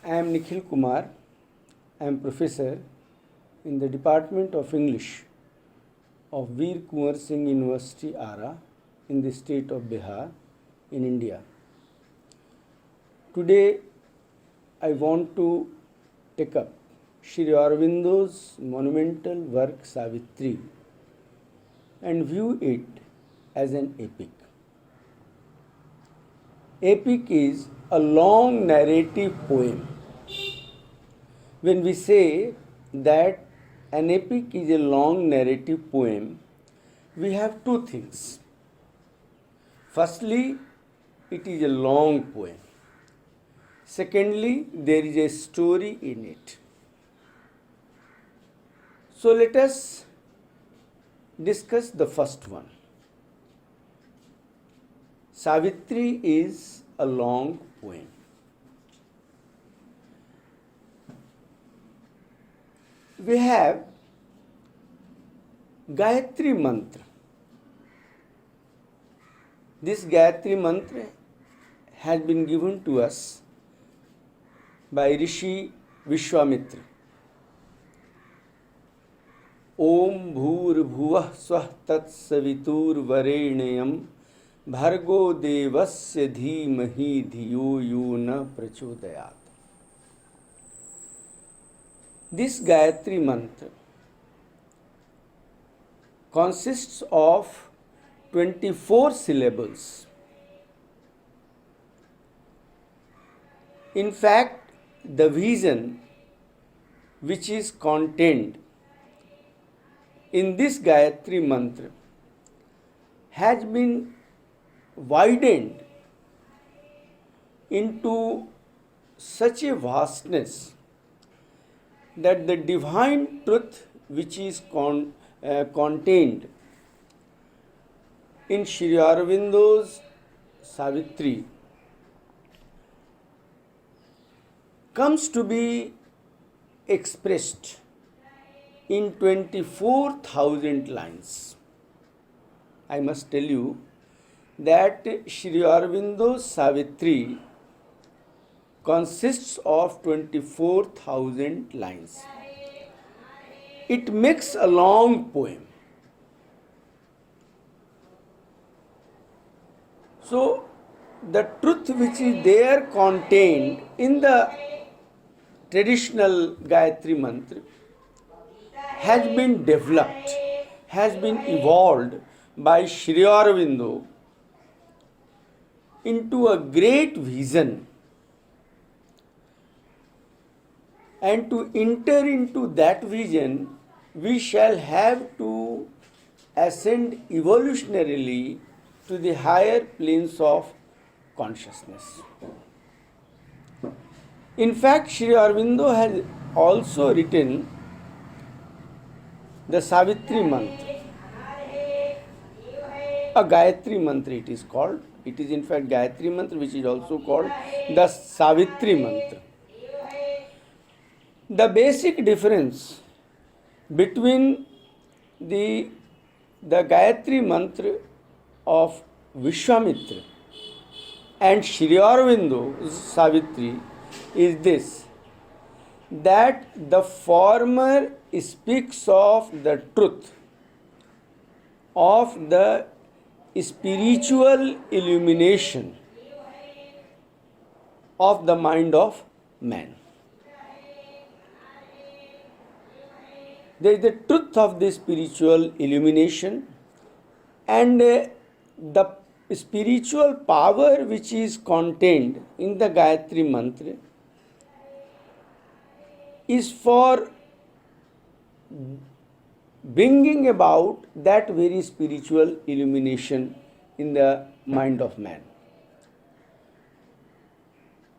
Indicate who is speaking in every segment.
Speaker 1: I am Nikhil Kumar. I am professor in the Department of English of Veer Kunwar Singh University, Ara, in the state of Bihar, in India. Today, I want to take up Shri Aurobindo's monumental work Savitri and view it as an epic. Epic is a long narrative poem. When we say that an epic is a long narrative poem, we have two things. Firstly, it is a long poem. Secondly, there is a story in it. So let us discuss the first one. Savitri is a long poem. We have Gayatri Mantra. This Gayatri Mantra has been given to us by Rishi Vishwamitra. Om Bhur Bhuvah Swah Tat Savitur Varenayam Bhargo Devasya Dhimahi Dhiyo Yo Na Prachodayat. This Gayatri Mantra consists of 24 syllables. In fact, the vision which is contained in this Gayatri Mantra has been widened into such a vastness that the divine truth which is contained in Shri Aurobindo's Savitri comes to be expressed in 24,000 lines. I must tell you that Shri Aurobindo's Savitri consists of 24,000 lines. It makes a long poem. So, the truth which is there contained in the traditional Gayatri Mantra has been developed, has been evolved by Shri Aurobindo into a great vision. And to enter into that vision, we shall have to ascend evolutionarily to the higher planes of consciousness. In fact, Shri Aurobindo has also written the Savitri Mantra, a Gayatri Mantra it is called. It is in fact Gayatri Mantra which is also called the Savitri Mantra. The basic difference between the Gayatri Mantra of Vishwamitra and Shri Aurobindo's Savitri is this, that the former speaks of the truth of the spiritual illumination of the mind of man. There is the truth of the spiritual illumination, and the spiritual power which is contained in the Gayatri Mantra is for bringing about that very spiritual illumination in the mind of man.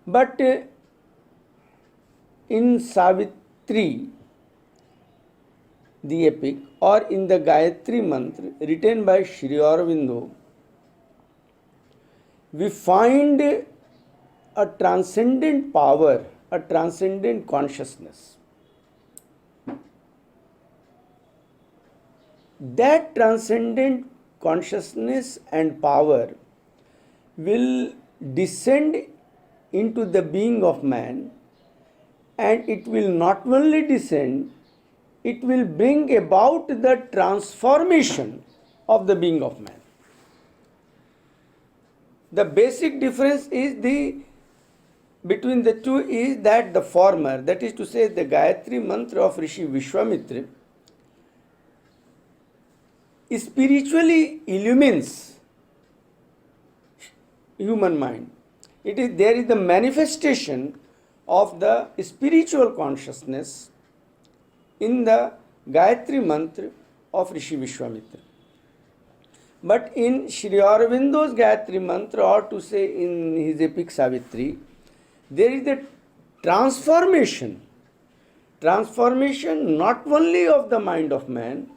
Speaker 1: But in Savitri, the epic, or in the Gayatri Mantra written by Shri Aurobindo, we find a transcendent power, a transcendent consciousness. That transcendent consciousness and power will descend into the being of man and it will not only descend, it will bring about the transformation of the being of man. The basic difference is between the two is that the former, that is to say the Gayatri mantra of Rishi Vishwamitra, spiritually illumines human mind. There is the manifestation of the spiritual consciousness in the Gayatri mantra of Rishi Vishwamitra. But in Sri Aurobindo's Gayatri mantra, or to say in his epic Savitri, there is a transformation not only of the mind of man,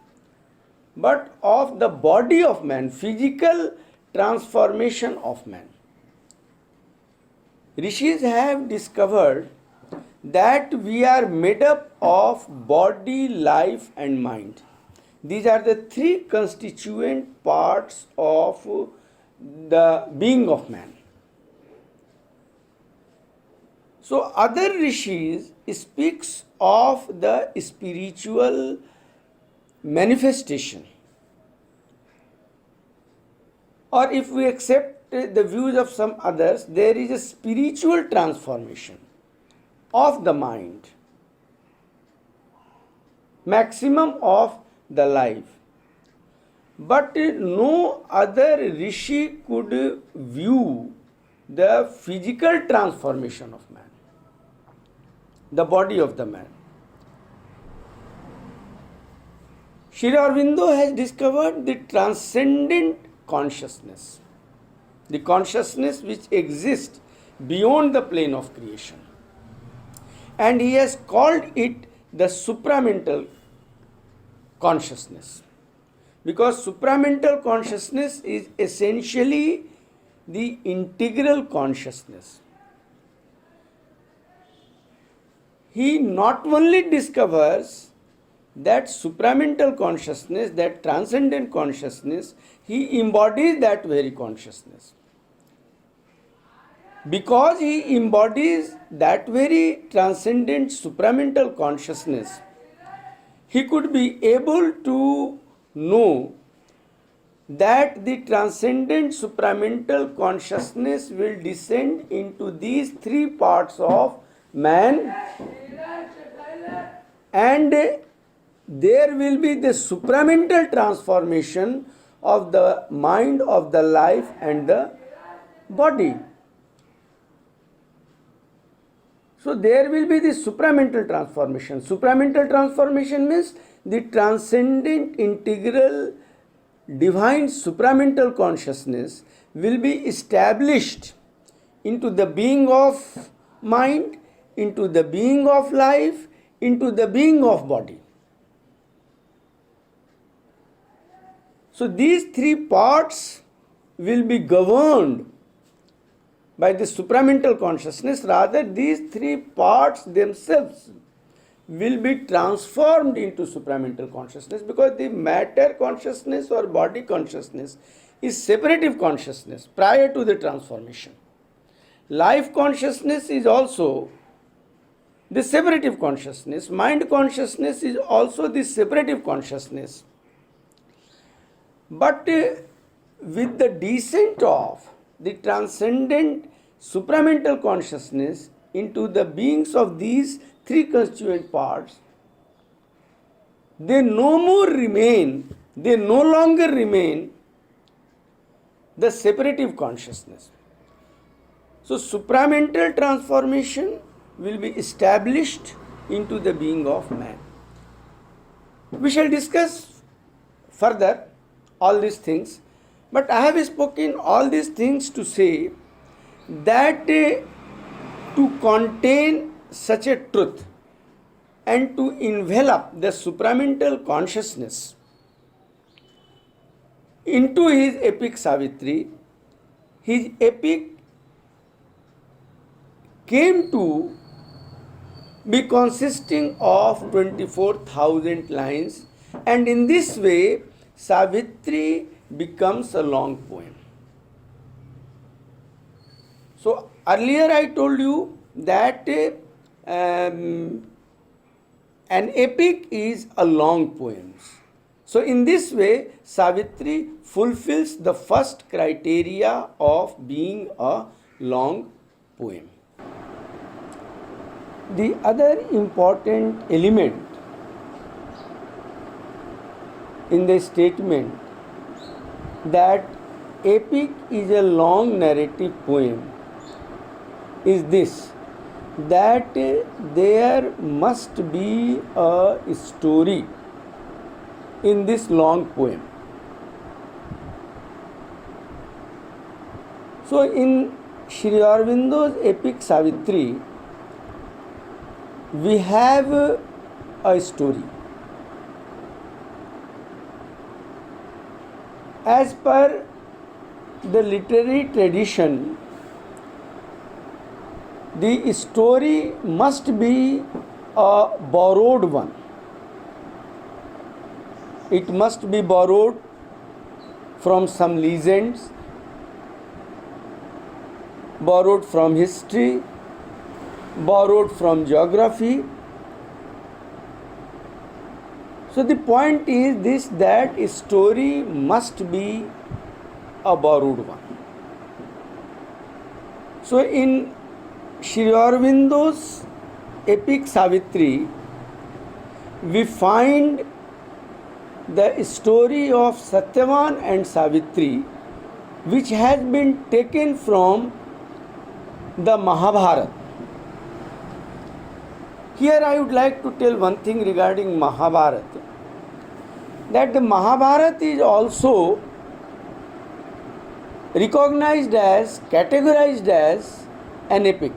Speaker 1: but of the body of man, physical transformation of man. Rishis have discovered that we are made up of body, life and mind. These are the three constituent parts of the being of man. So other rishis speaks of the spiritual manifestation. Or if we accept the views of some others, there is a spiritual transformation of the mind, maximum of the life. But no other rishi could view the physical transformation of man, the body of the man. Sri Aurobindo has discovered the transcendent consciousness, the consciousness which exists beyond the plane of creation. And he has called it the supramental consciousness, because supramental consciousness is essentially the integral consciousness. He not only discovers that supramental consciousness, that transcendent consciousness, he embodies that very consciousness. Because he embodies that very transcendent supramental consciousness, he could be able to know that the transcendent supramental consciousness will descend into these three parts of man, and there will be the supramental transformation of the mind, of the life and the body. So there will be the supramental transformation. Supramental transformation means the transcendent integral divine supramental consciousness will be established into the being of mind, into the being of life, into the being of body. So these three parts will be governed by the supramental consciousness. Rather, these three parts themselves will be transformed into supramental consciousness, because the matter consciousness or body consciousness is separative consciousness prior to the transformation. Life consciousness is also the separative consciousness. Mind consciousness is also the separative consciousness. But with the descent of the transcendent supramental consciousness into the beings of these three constituent parts, they no longer remain the separative consciousness. So supramental transformation will be established into the being of man. We shall discuss further all these things, but I have spoken all these things to say that to contain such a truth and to envelop the supramental consciousness into his epic Savitri, his epic came to be consisting of 24,000 lines, and in this way Savitri becomes a long poem. So earlier I told you that um, an epic is a long poem. So in this way, Savitri fulfills the first criteria of being a long poem. The other important element in the statement that epic is a long narrative poem is this, that there must be a story in this long poem. So in Sri Aurobindo's epic Savitri, we have a story. As per the literary tradition, the story must be a borrowed one. It must be borrowed from some legends, borrowed from history, borrowed from geography. So the point is this, that a story must be a borrowed one. So in Sri Aurobindo's epic Savitri, we find the story of Satyavan and Savitri, which has been taken from the Mahabharata. Here I would like to tell one thing regarding Mahabharata, that the Mahabharata is also recognized as, categorized as an epic.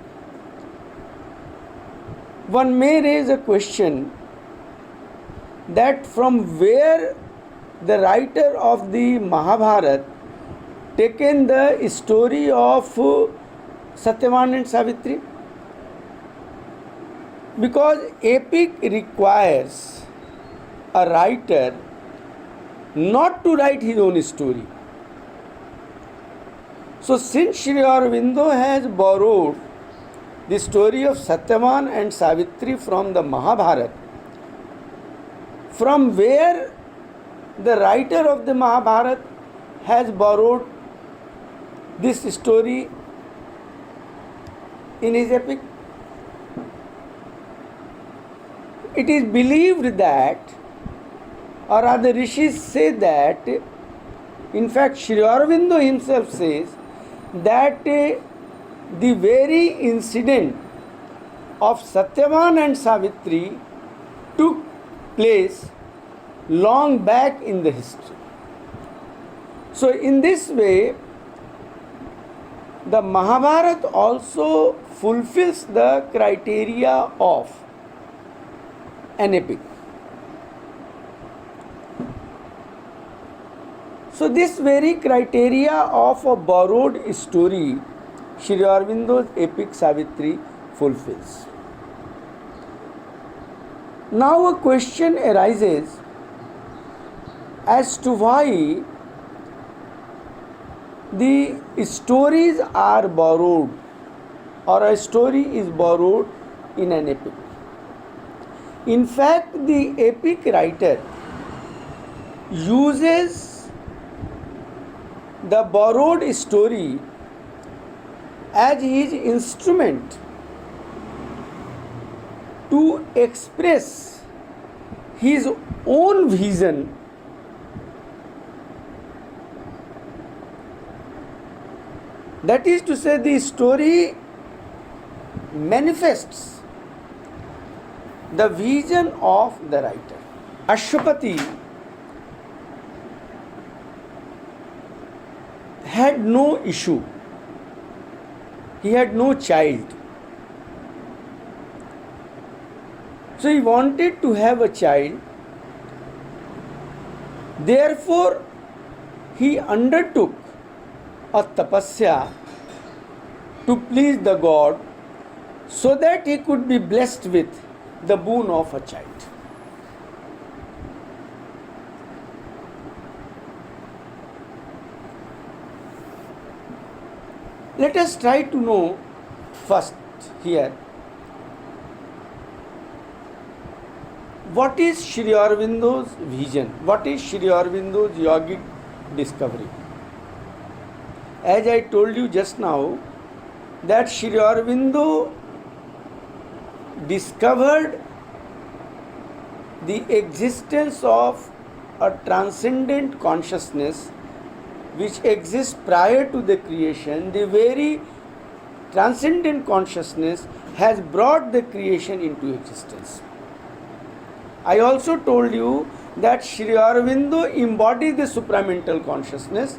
Speaker 1: One may raise a question that from where the writer of the Mahabharata taken the story of Satyavan and Savitri, because epic requires a writer not to write his own story. So since Sri Aurobindo has borrowed the story of Satyavan and Savitri from the Mahabharata, from where the writer of the Mahabharata has borrowed this story in his epic? It is believed that, or rather Rishis say that, in fact Sri Aurobindo himself says that the very incident of Satyavan and Savitri took place long back in the history. So in this way, the Mahabharata also fulfills the criteria of an epic. So this very criteria of a borrowed story, Sri Aurobindo's epic Savitri fulfills. Now a question arises as to why the stories are borrowed, or a story is borrowed in an epic. In fact, the epic writer uses the borrowed story as his instrument to express his own vision That is to say, the story manifests the vision of the writer. Ashwapati had no issue. He had no child. So he wanted to have a child. Therefore, he undertook a tapasya to please the god so that he could be blessed with the boon of a child. Let us try to know first here what is Shri Aurobindo's vision? What is Shri Aurobindo's yogic discovery? As I told you just now, that Shri Aurobindo discovered the existence of a transcendent consciousness which exists prior to the creation. The very transcendent consciousness has brought the creation into existence. I also told you that Shri Aurobindo embodies the supramental consciousness,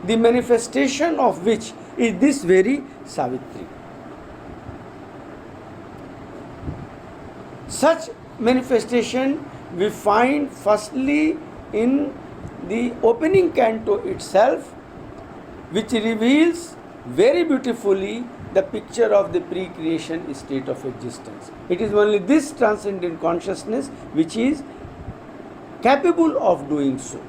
Speaker 1: the manifestation of which is this very Savitri. Such manifestation we find firstly in the opening canto itself, which reveals very beautifully the picture of the pre-creation state of existence. It is only this transcendent consciousness which is capable of doing so.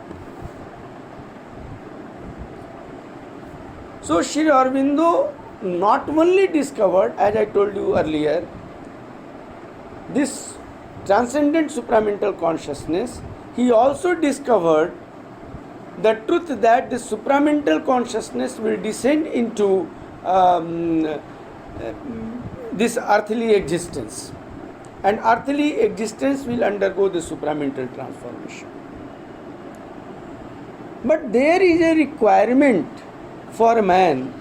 Speaker 1: So Shri Aurobindo not only discovered, as I told you earlier, this transcendent supramental consciousness, he also discovered the truth that the supramental consciousness will descend into this earthly existence, and earthly existence will undergo the supramental transformation. But there is a requirement for man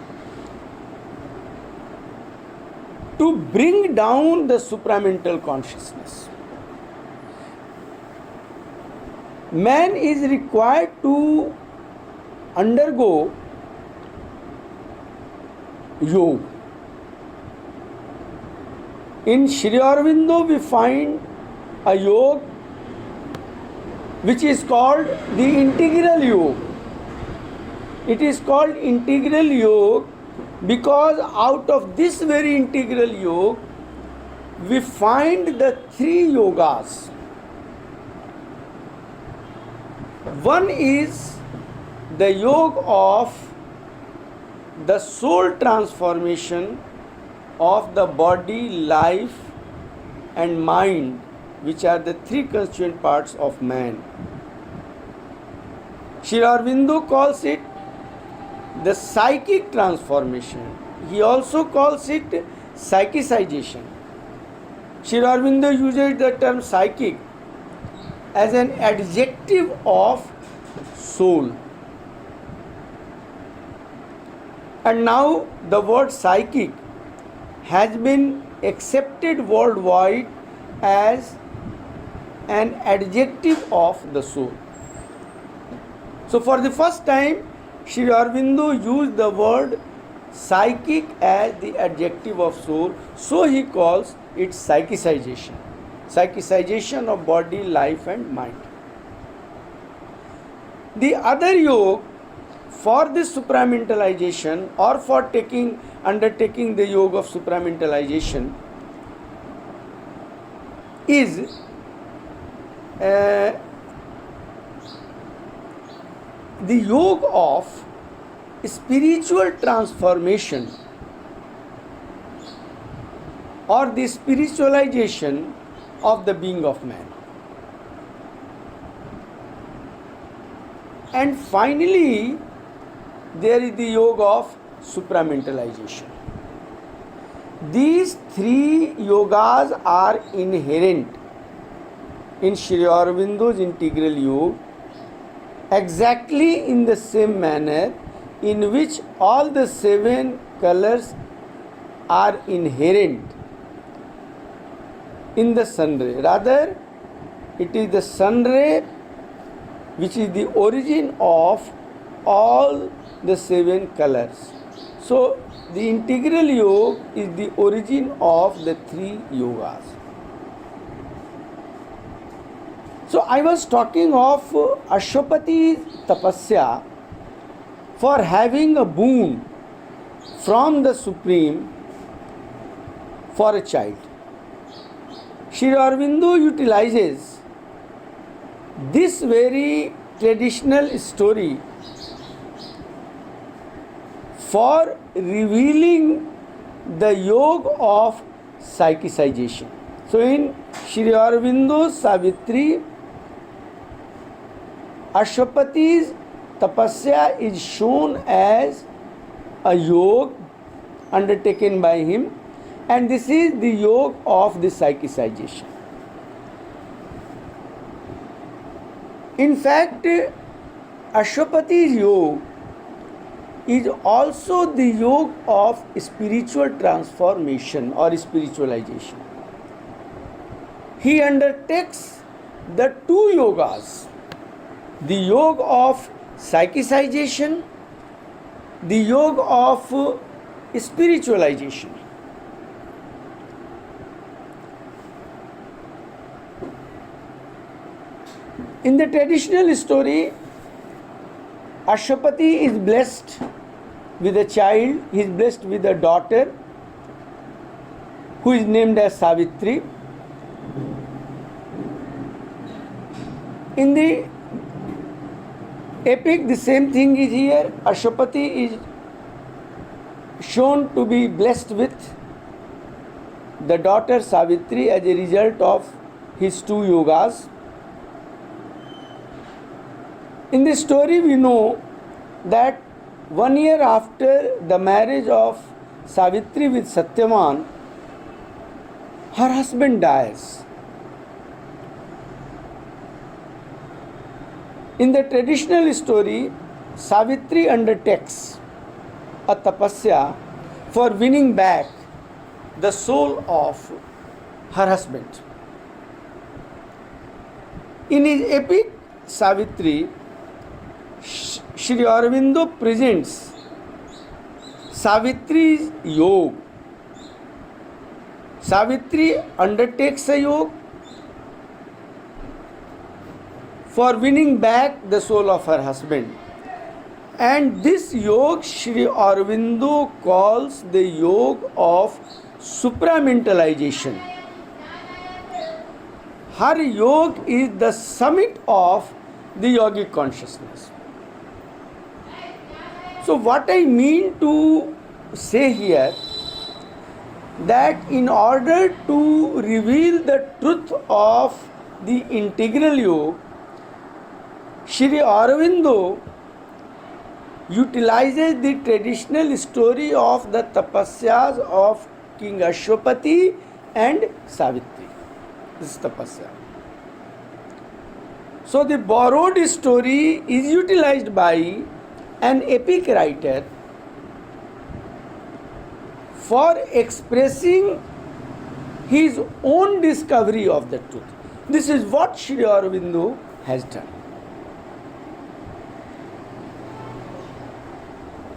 Speaker 1: to bring down the supramental consciousness. Man is required to undergo yoga. In Shri Aurobindo we find a yoga which is called the integral yoga. It is called integral yoga because out of this very integral yoga we find the three yogas. One is the yoga of the soul transformation of the body, life and mind, which are the three constituent parts of man. Shri Aurobindo calls it the psychic transformation. He also calls it psychicization. Shri Aurobindo uses the term psychic as an adjective of soul. And now the word psychic has been accepted worldwide as an adjective of the soul. So for the first time, Shri Aurobindo used the word psychic as the adjective of soul, so he calls it psychicization. Psychicization of body, life and mind. The other yoga for this supramentalization or for undertaking the yoga of supramentalization is the yoga of spiritual transformation or the spiritualization of the being of man. And finally, there is the yoga of supramentalization. These three yogas are inherent in Shri Aurobindo's integral yoga exactly in the same manner in which all the seven colors are inherent in the sun ray. Rather, it is the sun ray which is the origin of all the seven colors. So, the integral yoga is the origin of the three yogas. So, I was talking of Ashwapati's tapasya for having a boon from the Supreme for a child. Shri Aurobindo utilizes this very traditional story for revealing the yoga of psychicization. So in Shri Aurobindo's Savitri, Ashwapati's tapasya is shown as a yoga undertaken by him, and this is the yoga of the psychicization. In fact, Ashwapati's yoga is also the yoga of spiritual transformation or spiritualization. He undertakes the two yogas, the yoga of psychicization, the yoga of spiritualization. In the traditional story, Ashwapati is blessed with a child, he is blessed with a daughter who is named as Savitri. In the epic, the same thing is here. Ashwapati is shown to be blessed with the daughter Savitri as a result of his two yogas. In this story, we know that 1 year after the marriage of Savitri with Satyavan, her husband dies. In the traditional story, Savitri undertakes a tapasya for winning back the soul of her husband. In his epic Savitri, Shri Aurobindo presents Savitri's yoga. Savitri undertakes a yoga for winning back the soul of her husband. And this yoga Shri Aurobindo calls the yoga of supramentalization. Her yoga is the summit of the yogic consciousness. So what I mean to say here, that in order to reveal the truth of the integral yoga, Shri Aurobindo utilizes the traditional story of the tapasyas of King Ashwapati and Savitri. This is tapasya. So the borrowed story is utilized by an epic writer for expressing his own discovery of the truth. This is what Shri Aurobindo has done.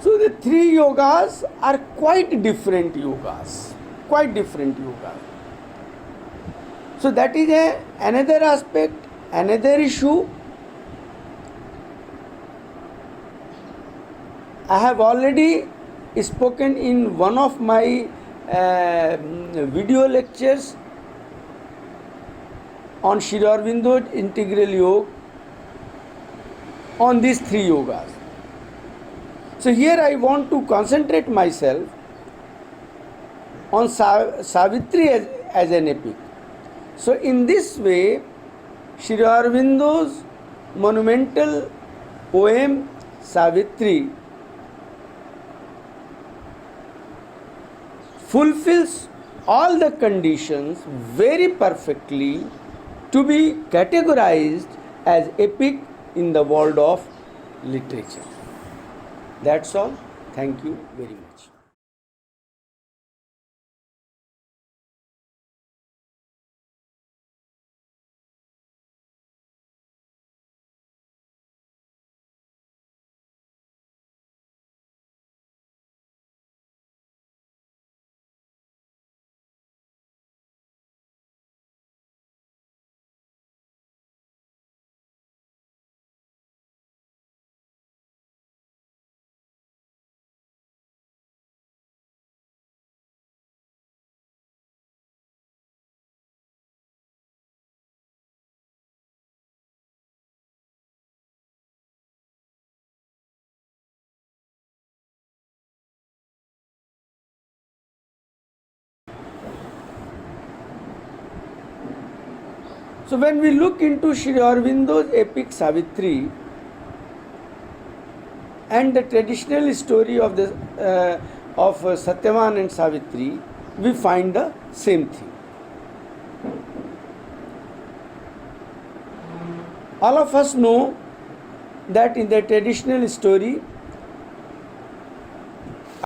Speaker 1: So the three yogas are quite different yogas. So that is another aspect, another issue. I have already spoken in one of my video lectures on Shri Aurobindo's integral yoga on these three yogas. So here I want to concentrate myself on Savitri as an epic. So in this way, Shri Aurobindo's monumental poem Savitri fulfills all the conditions very perfectly to be categorized as epic in the world of literature. That's all. Thank you very much. So when we look into Sri Aurobindo's epic Savitri and the traditional story of Satyavan and Savitri, we find the same thing. All of us know that in the traditional story,